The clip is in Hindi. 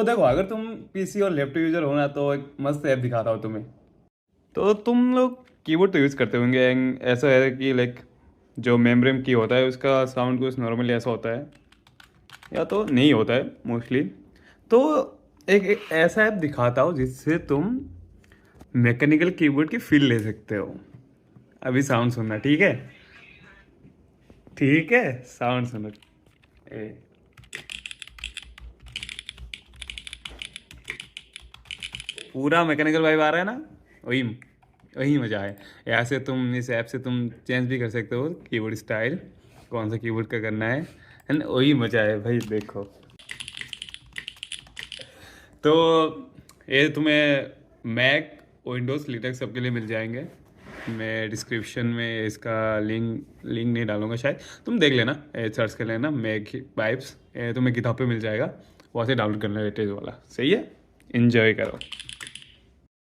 तो देखो, अगर तुम पीसी और लैपटॉप यूजर हो ना, तो एक मस्त ऐप दिखाता हूँ तुम्हें। तो तुम लोग कीबोर्ड तो यूज़ करते होंगे, ऐसा है कि लाइक जो मेमोरी की होता है उसका साउंड कुछ नॉर्मली ऐसा होता है, या तो नहीं होता है मोस्टली। तो एक ऐसा ऐप दिखाता हूँ जिससे तुम मैकेनिकल कीबोर्ड की फील ले सकते हो। अभी साउंड सुनना, ठीक है? ठीक है, साउंड सुनो। ए, पूरा मैकेनिकल वाइब आ रहा है ना? वही वही मज़ा है। ऐसे तुम इस ऐप से तुम चेंज भी कर सकते हो कीबोर्ड स्टाइल, कौन सा कीबोर्ड का करना है। एंड वही मज़ा है भाई, देखो। तो ये तुम्हें मैक, विंडोज़, लिनक्स सबके लिए मिल जाएंगे। मैं डिस्क्रिप्शन में इसका लिंक लिंक नहीं डालूंगा शायद, तुम देख लेना, सर्च कर लेना मैक वाइब्स, तुम्हें गिटहब पे मिल जाएगा, वहाँ से डाउनलोड करना लेटेस्ट वाला। सही है, इंजॉय करो।